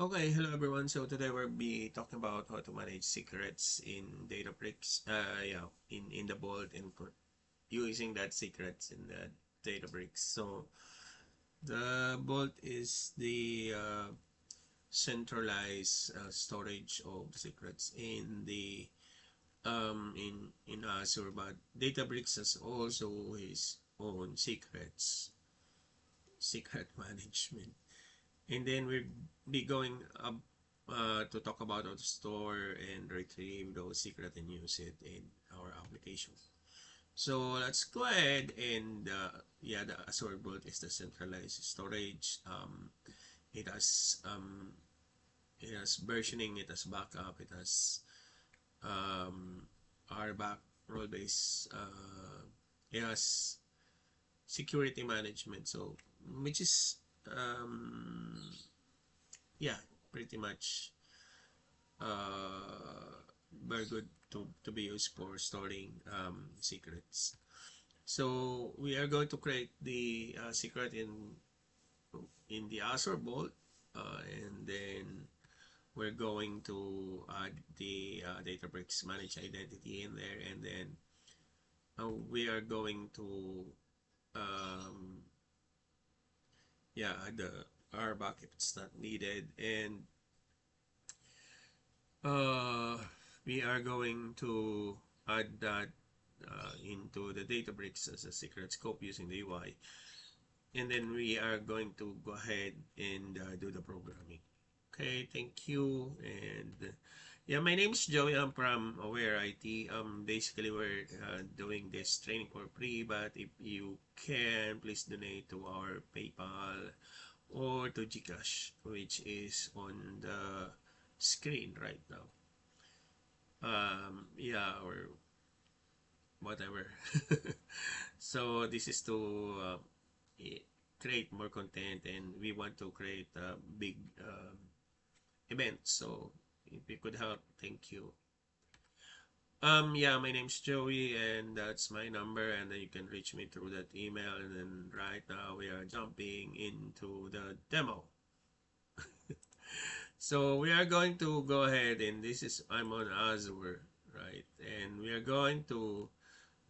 Okay, hello everyone. So today we'll be talking about how to manage secrets in Databricks. In the Vault and using that secrets in the Databricks. So the Vault is the centralized storage of secrets in the in Azure, but Databricks has also his own secret management. And then we'll be going up to talk about how to store and retrieve those secrets and use it in our application. So let's go ahead and the Azure Vault is the centralized storage. It has um, it has versioning, it has backup, it has um, RBAC role based. It has security management. So which is um, yeah, pretty much very good to be used for storing secrets. So we are going to create the secret in the Azure Vault, and then we're going to add the Databricks managed identity in there, and then we are going to um, add the RBAC if it's not needed, and Uh, we are going to add that into the Databricks as a secret scope using the UI. And then we are going to go ahead and do the programming. Okay, thank you. And yeah, my name is Joey. I'm from Aware IT. Basically, we're doing this training for free, but if you can, please donate to our PayPal or to Gcash, which is on the screen right now. Or whatever. So this is to create more content, and we want to create a big event. So if you could help, thank you. Yeah, my name's Joey, and that's my number, and then you can reach me through that email. And then right now we are jumping into the demo. So we are going to go ahead, and this is I'm on Azure, right? And we are going to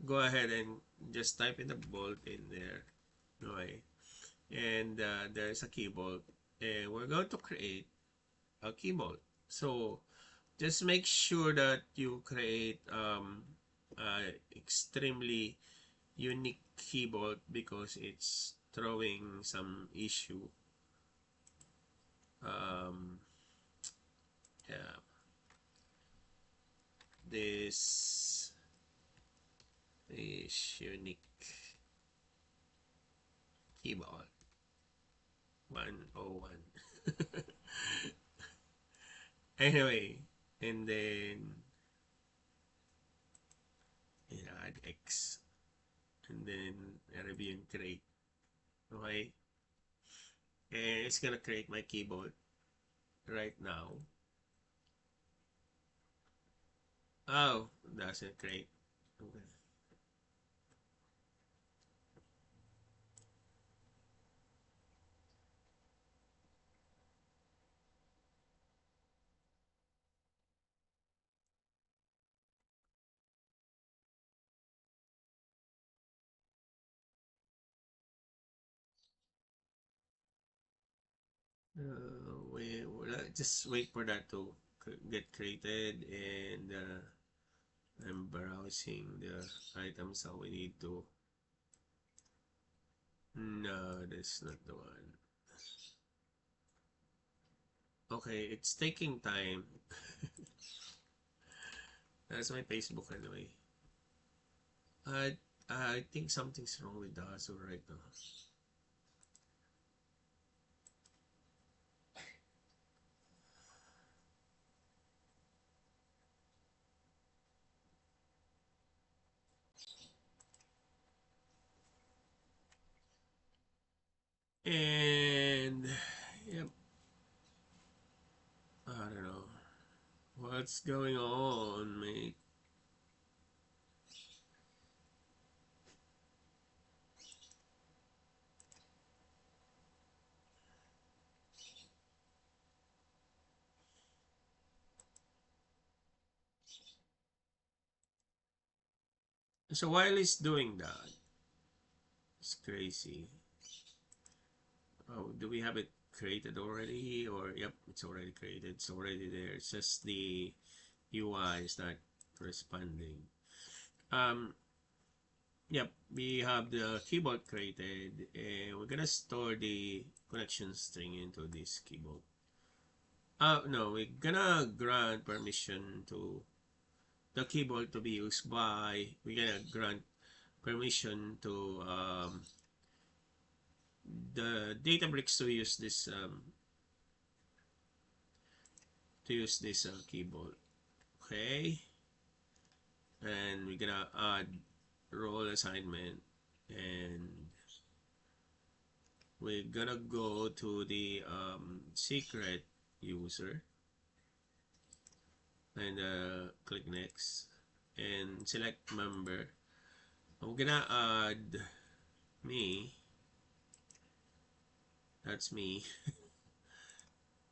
go ahead and just type in the bolt in there, okay? And there's a key vault, and we're going to create a key vault. So just make sure that you create extremely unique key vault because it's throwing some issue. Um, yeah, this is unique key vault 101. Anyway, and then add X, and then review and create. Okay, and it's gonna create my keyboard right now. Oh, doesn't create. Okay. We'll just wait for that to get created, and I'm browsing the items that we need to. No, that's not the one. Okay, it's taking time. That's my Facebook anyway. I I think something's wrong with the Azure right now. And yep, I don't know what's going on, mate. So while it's doing that, it's crazy. Oh, do we have it created already? Or yep, it's already created. It's already there. It's just the UI is not responding. Um, yep, we have the keyboard created, and we're gonna store the connection string into this keyboard. No, we're gonna grant permission to the keyboard to be used by. We're gonna grant permission the Databricks to use this keyboard. Okay, and we're gonna add role assignment, and we're gonna go to the secret user and click next and select member. I'm gonna add me. That's me.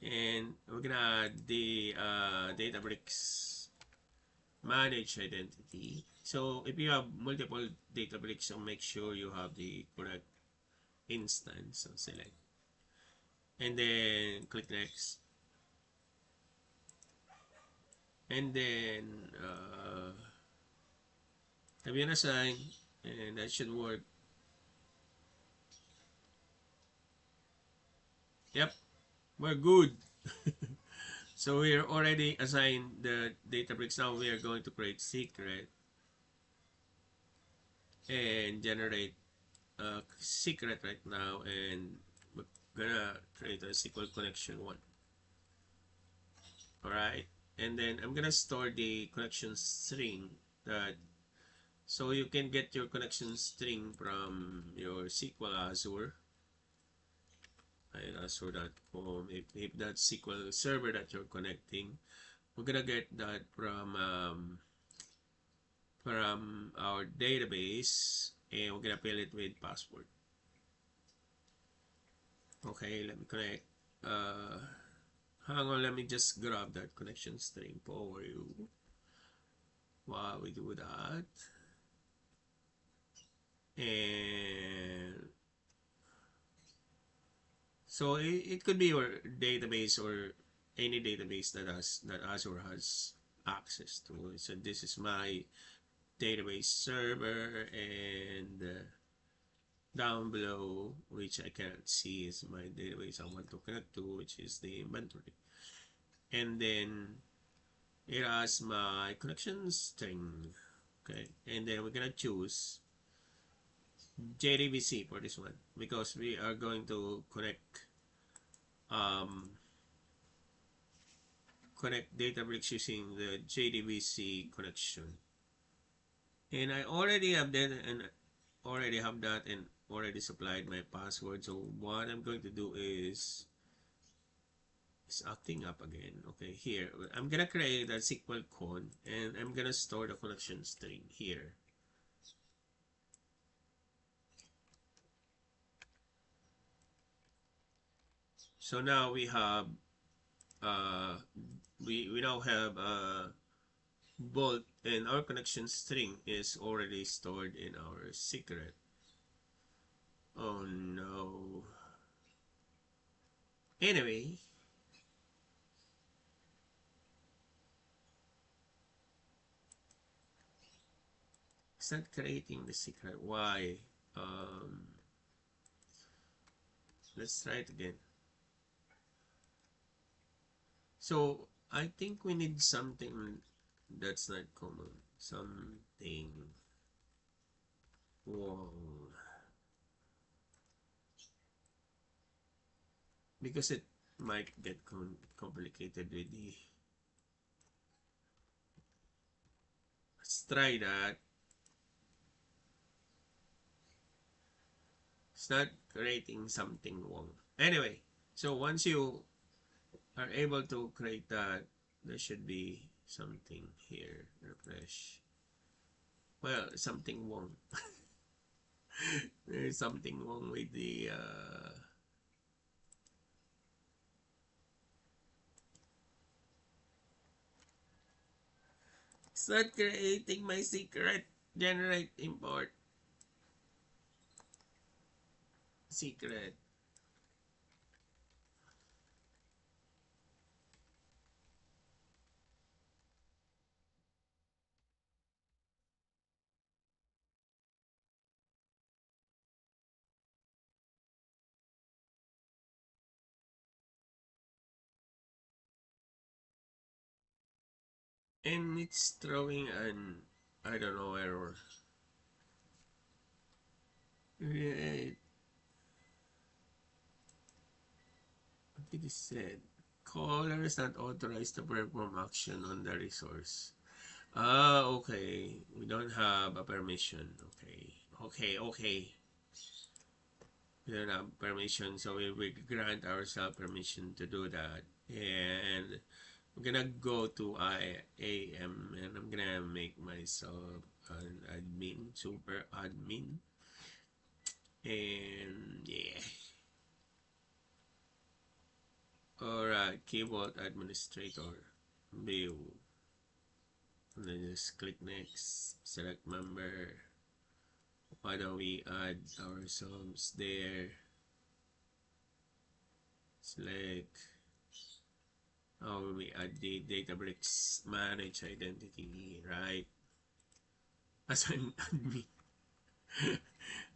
And we're gonna add the Databricks manage identity. So if you have multiple Databricks, so make sure you have the correct instance. So select and then click next, and then have you assigned, and that should work. Yep, we're good. So we're already assigned the Databricks. Now we are going to create secret and generate a secret right now, and we're gonna create a SQL connection one. All right, and then I'm gonna store the connection string that so you can get your connection string from your SQL Azure and Azure.com. If that's SQL Server that you're connecting, we're gonna get that from our database, and we're gonna fill it with password. Okay, let me connect. Hang on, let me just grab that connection string for you while we do that. And so it could be your database or any database that Azure has access to. So this is my database server, and down below, which I cannot see, is my database I want to connect to, which is the inventory. And then it has my connection string. Okay, and then we're gonna choose JDBC for this one because we are going to um, connect Databricks using the JDBC connection. And I already have that and already supplied my password. So what I'm going to do is it's acting up again. Okay, here I'm gonna create a SQL con, and I'm gonna store the connection string here. So now we have we now have both, and our connection string is already stored in our secret. Oh no. Anyway, it's not creating the secret. Why? Let's try it again. So I think we need something that's not common. Something wrong. Because it might get complicated with the... Let's try that. It's not creating something wrong. Anyway, so once you are able to create that, there should be something here. Refresh. Well, something wrong. There's something wrong with the it's not creating my secret. generate import secret. And it's throwing an, I don't know, error. Right. What did it say? Caller is not authorized to perform action on the resource. Ah, okay. We don't have a permission. Okay. Okay. We don't have permission, so we will grant ourselves permission to do that. And I'm gonna go to IAM and I'm gonna make myself an admin, super admin. And yeah. Alright, keyboard administrator. View. And then just click next. Select member. Why don't we add ourselves there? Select. Oh, we add the Databricks manage identity, right? As an admin.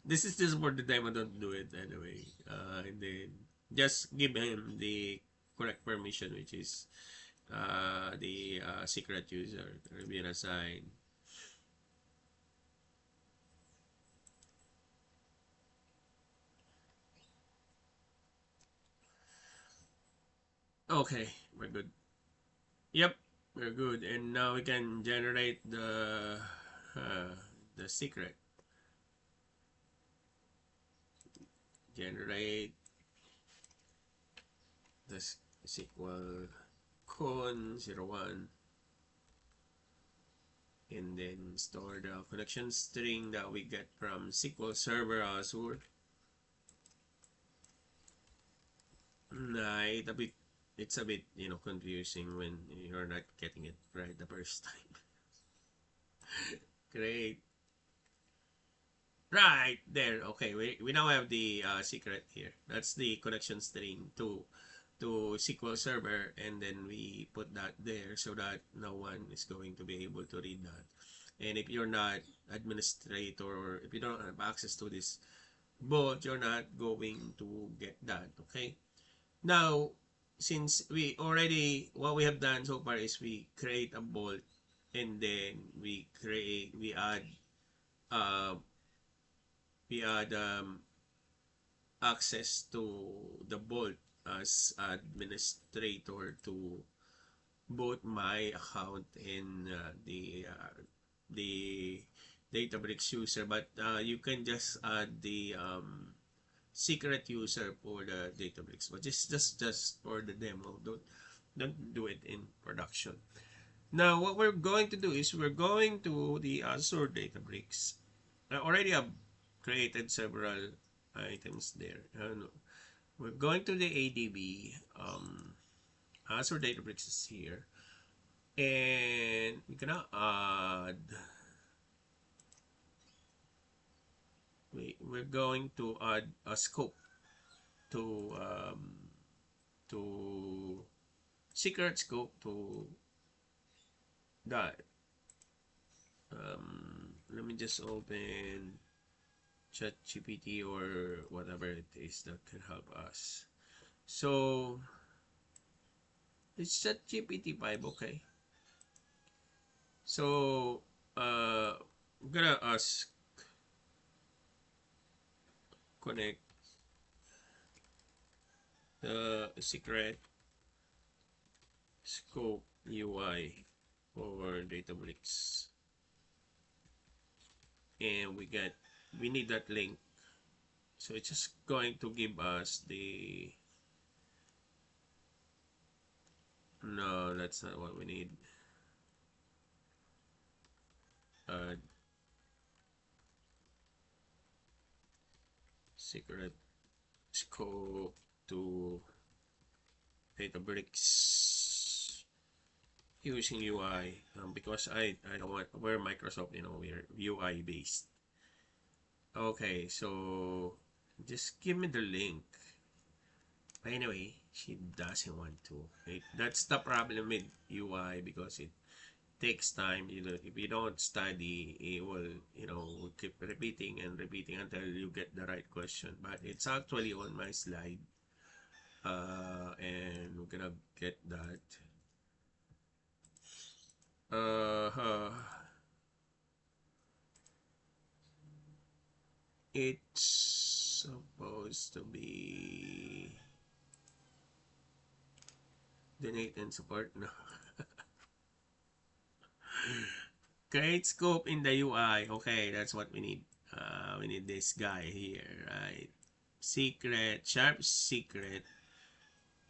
This is just for the time I don't do it anyway. And then just give him the correct permission, which is the secret user will be assigned. Okay, we're good. Yep, we're good. And now we can generate uh, the secret. Generate the SQL con01 and then store the connection string that we get from SQL Server Azure. Nah, it's a bit, confusing when you're not getting it right the first time. Great. Right there. Okay, we now have the secret here. That's the connection string to SQL Server, and then we put that there so that no one is going to be able to read that. And if you're not administrator or if you don't have access to this vault, you're not going to get that. Okay. Now, since what we have done so far is we create a vault, and then uh, we add access to the vault as administrator to both my account and the Databricks user, but you can just add the secret user for the Databricks, but just for the demo. Don't do it in production. Now, what we're going to do is we're going to the Azure Databricks. I already have created several items there. We're going to the ADB. Azure Databricks is here. And we're gonna add, we're going to add a scope to to secret scope to that. Let me just open ChatGPT or whatever it is that can help us. So it's ChatGPT 5, okay. So I'm gonna ask connect the secret scope UI for Databricks, and we need that link. So it's just going to give us the, no, that's not what we need. Secret scope to Databricks using UI because I don't want, we're Microsoft, we're UI based. Okay, so just give me the link. Anyway, she doesn't want to. That's the problem with UI because it takes time. If you don't study, it will keep repeating and repeating until you get the right question. But it's actually on my slide, and we're gonna get that. It's supposed to be donate and support. No. Create scope in the UI. Okay, that's what we need. We need this guy here, right? Secret, sharp secret,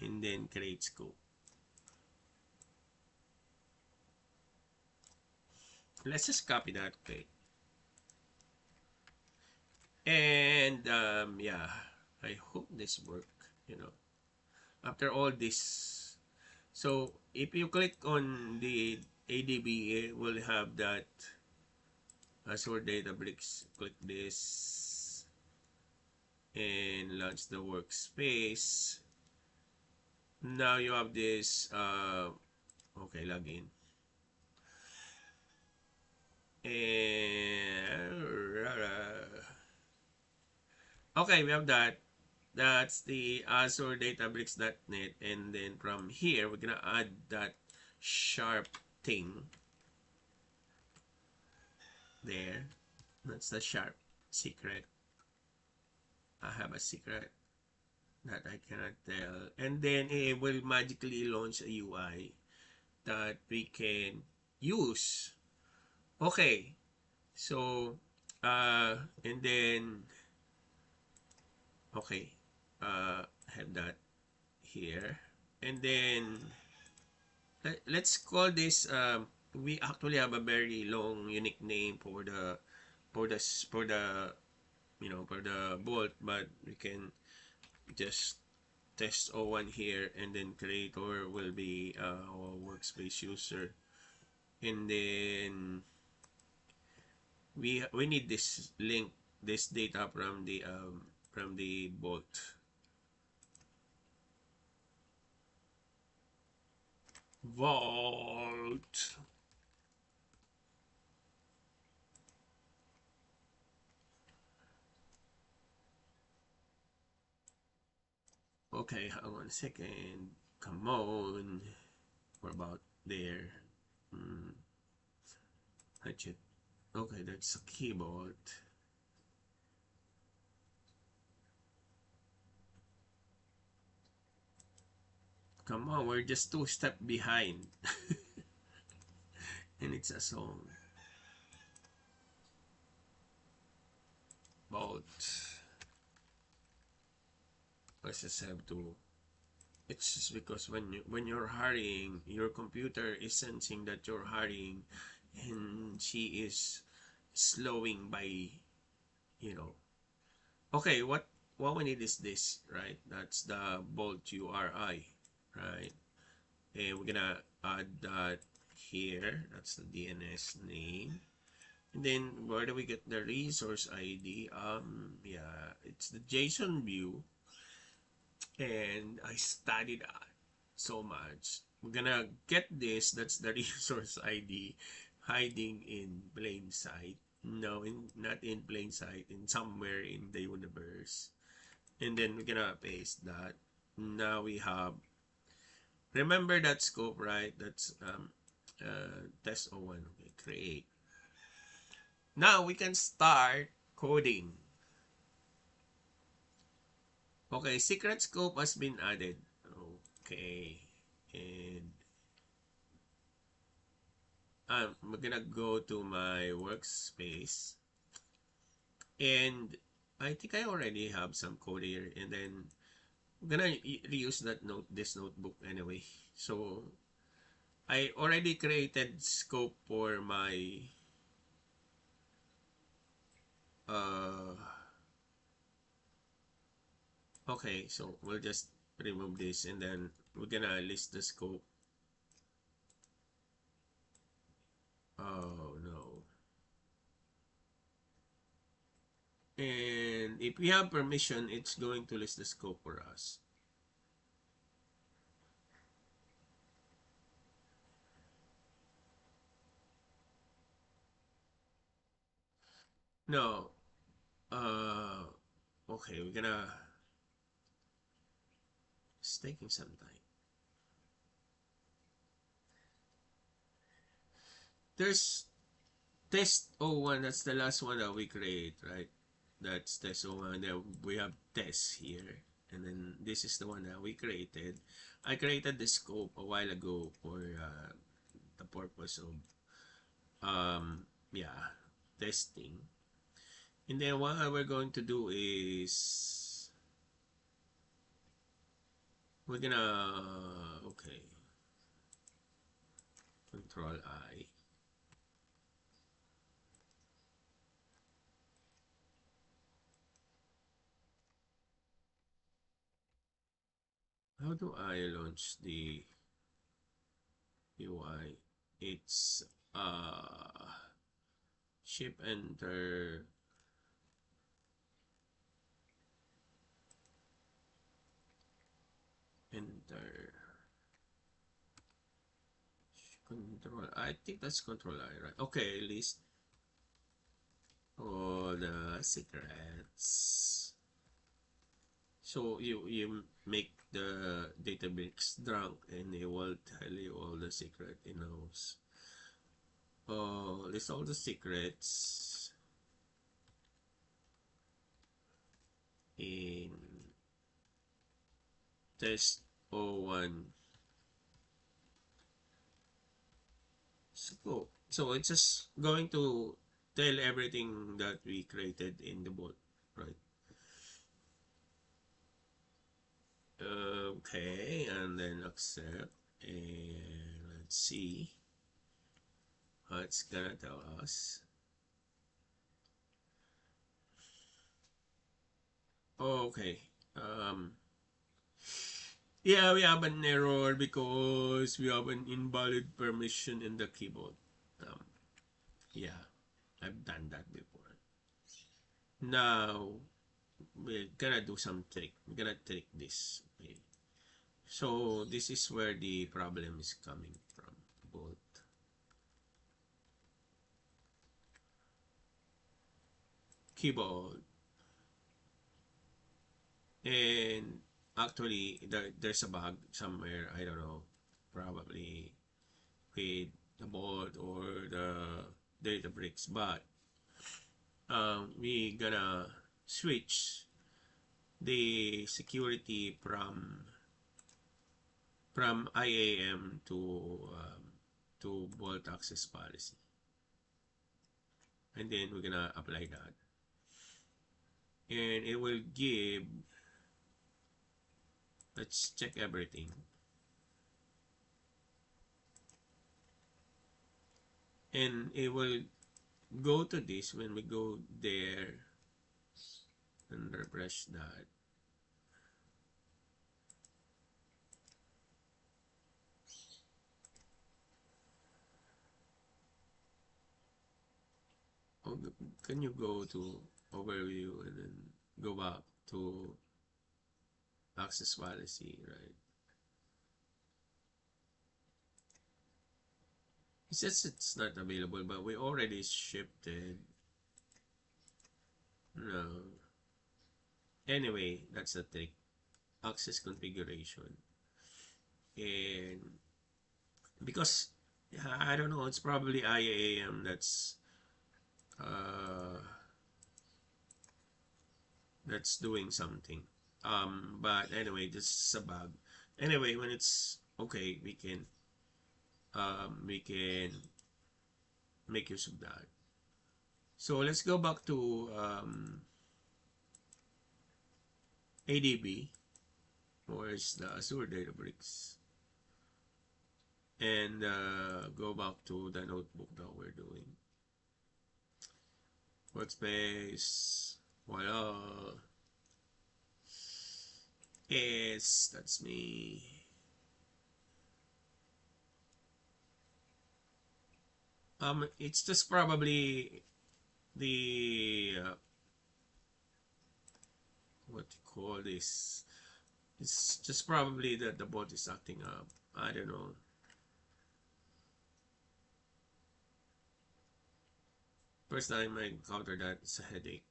and then create scope. Let's just copy that. Okay. And yeah, I hope this work. After all this, so if you click on the ADB, it will have that Azure Databricks. Click this and launch the workspace. Now you have this. Okay, login. And okay, we have that. That's the Azure Databricks.net, and then from here we're gonna add that sharp thing there. That's the sharp secret. I have a secret that I cannot tell, and then it will magically launch a UI that we can use. Okay, so and then okay, have that here, and then let's call this. We actually have a very long unique name for the for the for the for the bolt, but we can just test O1 here, and then creator will be our workspace user, and then we need this link, this data from the bolt. Vault. Okay, hang on a second. Come on. We're about there. Hatchet. Okay, that's a keyboard. Come on, we're just 2 steps behind. And it's a song. Vault. Let's just have to. It's just because when you're hurrying, your computer is sensing that you're hurrying, and she is slowing by, you know. Okay, what we need is this, right? That's the bolt URI, right? And we're gonna add that here. That's the DNS name. And then where do we get the resource ID? Yeah, it's the JSON view. And I studied that so much. We're gonna get this. That's the resource ID hiding in plain sight. No, not in plain sight, in somewhere in the universe. And then we're gonna paste that. Now we have, remember that scope, right? That's test O1. Okay, create. Now we can start coding. Okay, secret scope has been added. Okay, and I'm gonna go to my workspace, and I think I already have some code here, and then I'm gonna reuse this notebook anyway. So I already created scope for my uh okay, so we'll just remove this, and then we're gonna list the scope. Oh no. And if we have permission, it's going to list the scope for us. No. Uh, okay, we're gonna. It's taking some time. There's test 01, that's the last one that we create, right? That's test 01. Then we have tests here. And then this is the one that we created. I created the scope a while ago for the purpose of yeah, testing. And then what we're going to do is we're gonna okay, control I. How do I launch the UI? It's shift enter enter control. I think that's control I, right? Okay, list all the secrets. So you make the Databricks drunk and it will tell you all the secret it knows. List all the secrets in test 01 scope. So it's just going to tell everything that we created in the bot, right? Okay, and then accept, and let's see what it's gonna tell us. Okay, yeah, we have an error because we have an invalid permission in the keyboard. Yeah, I've done that before. Now we're gonna do some trick. We're gonna trick this. Okay. So this is where the problem is coming from. Both keyboard and actually there's a bug somewhere. I don't know. Probably with the board or the Databricks, but we gonna switch the security from IAM to vault access policy, and then we're gonna apply that, and it will give. Let's check everything, and it will go to this when we go there and refresh that. Oh, can you go to overview and then go back to access policy, right? It says it's not available, but we already shipped it. No. Anyway, that's the trick. Access configuration. And because I don't know, it's probably IAM uh, that's doing something. But anyway, this is a bug. Anyway, when it's okay, we can make use of that. So let's go back to ADB, or it's the Azure Databricks, and go back to the notebook that we're doing. Workspace, voila. Yes, that's me. It's just probably the what you call this. It's just probably that the bot is acting up. I don't know. First time I encountered that, it's a headache.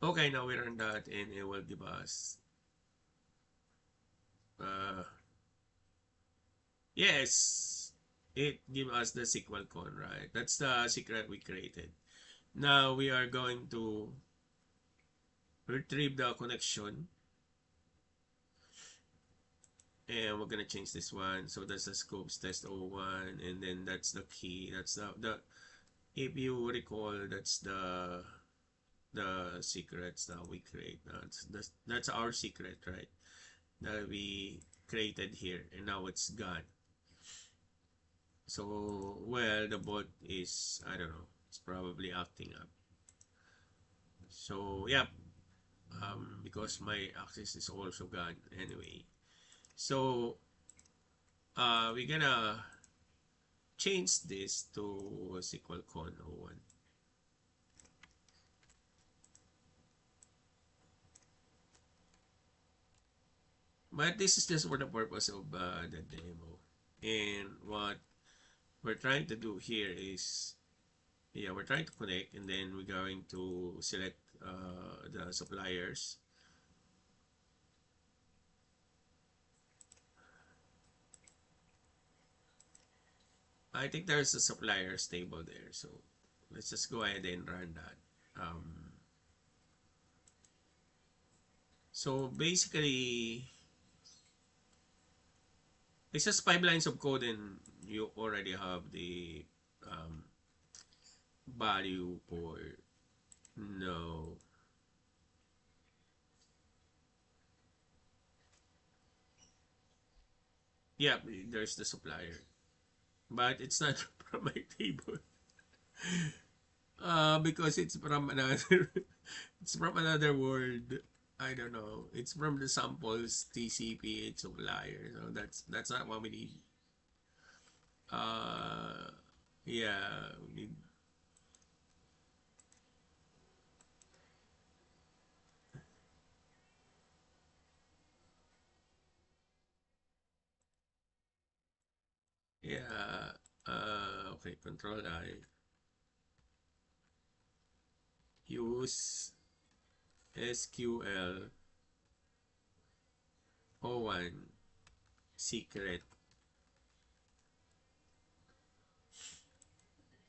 Okay, now we run that and it will give us uh yes, it give us the SQL con, right? That's the secret we created. Now we are going to retrieve the connection and we're gonna change this one. So that's the scopes test 01 and then that's the key. That's the if you recall, that's the secrets that we create. That's our secret, right? That we created here and now it's gone. So, well, the bot is, I don't know, it's probably acting up. So, yeah, because my access is also gone anyway. So, we're gonna change this to SQL con 01. But this is just for the purpose of the demo. And what we're trying to do here is, yeah, we're trying to connect and then we're going to select the suppliers. I think there's a suppliers table there. So let's just go ahead and run that. So basically, it's just 5 lines of code and you already have the um, value for no. Yeah, there's the supplier. But it's not from my table. Because it's from another it's from another world. I don't know. It's from the samples TCP supplier. So that's not what we need. Uh yeah, we need, yeah. Okay, control I. Use SQL O1 secret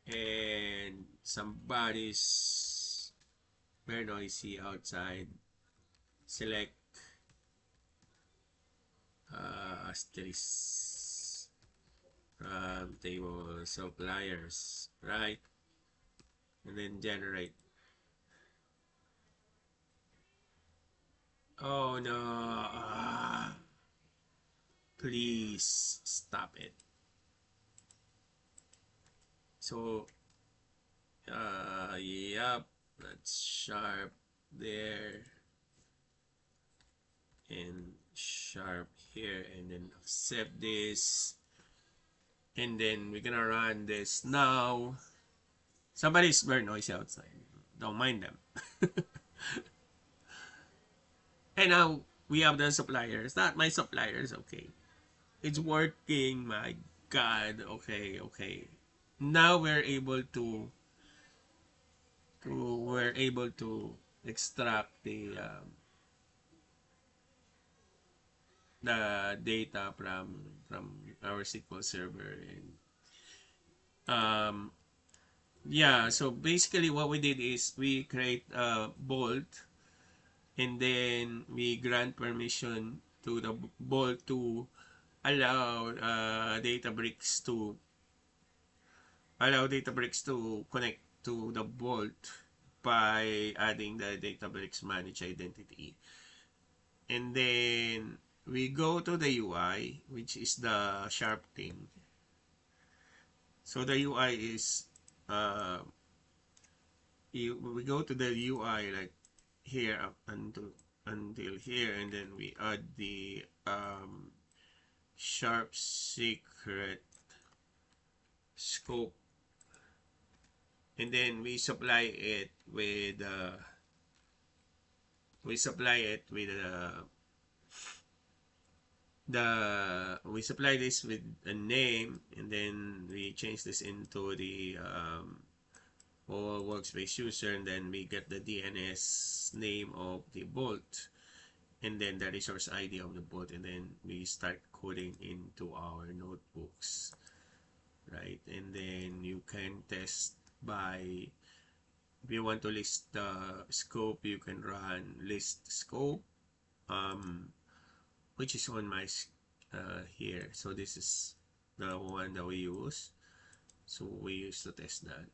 and somebody's very noisy outside. Select asterisk from table suppliers, right? And then generate. Oh no! Please stop it. So, yep, that's sharp there and sharp here, and then accept this, and then we're gonna run this now. Somebody's very noisy outside. Don't mind them. And now we have the suppliers. Not my suppliers, okay. It's working, my god. Okay, okay. Now we're able to extract the data from our SQL Server and yeah, so basically what we did is we create a Bolt and then we grant permission to the Bolt to allow Databricks to connect to the Vault by adding the Databricks managed identity. And then we go to the UI, which is the sharp thing. So the UI is we go to the UI like here up until here, and then we add the sharp secret scope, and then we supply it with we supply this with a name, and then we change this into the all workspace user, and then we get the DNS name of the bolt, and then the resource ID of the bolt, and then we start coding into our notebooks, right? And then you can test by, if you want to list the scope, you can run list scope, which is on my here. So this is the one that we use. So we used to test that.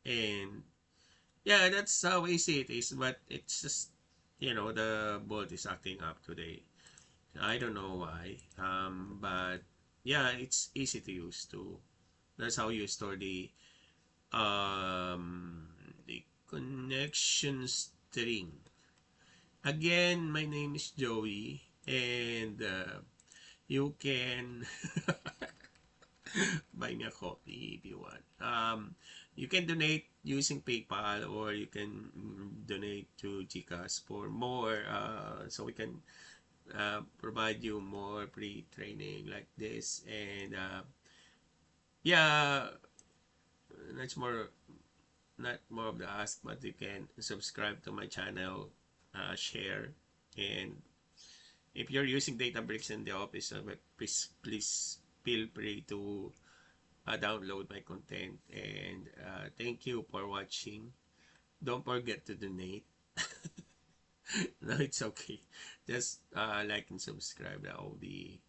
And yeah, that's how easy it is. But it's just, the bolt is acting up today. I don't know why. But yeah, it's easy to use too. That's how you store the connection string. Again, my name is Joey, and you can buy me a coffee if you want. You can donate using PayPal, or you can donate to GCash for more, so we can provide you more pre-training like this. And yeah, that's not more of the ask, but you can subscribe to my channel, share, and if you're using Databricks in the office, please feel free to download my content. And thank you for watching. Don't forget to donate. No, it's okay. Just like and subscribe. That will be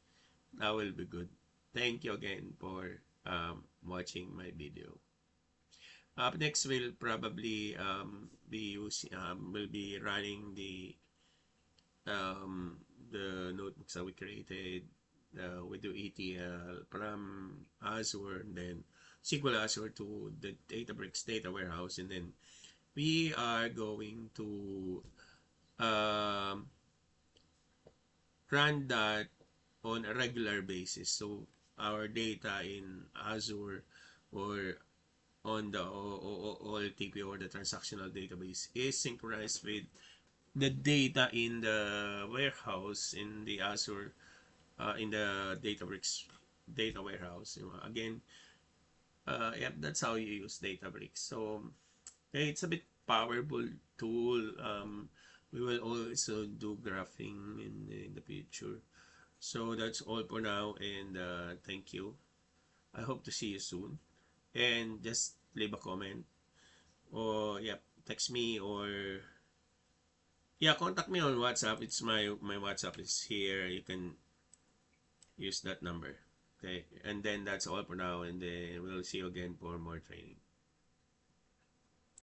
good. Thank you again for watching my video. Up next, we'll probably will be running the notebooks that we created. We do ETL from Azure, and then SQL Azure to the Databricks data warehouse, and then we are going to run that on a regular basis. So our data in Azure, or on the OLTP, or the transactional database, is synchronized with the data in the warehouse in the Azure, in the Databricks data warehouse. Again, yep, that's how you use Databricks. So it's a bit powerful tool. We will also do graphing in the future. So that's all for now, and thank you. I hope to see you soon. And just leave a comment, or yeah, text me, or yeah, contact me on WhatsApp. It's my WhatsApp is here. You can use that number. Okay, and then that's all for now, and then we'll see you again for more training.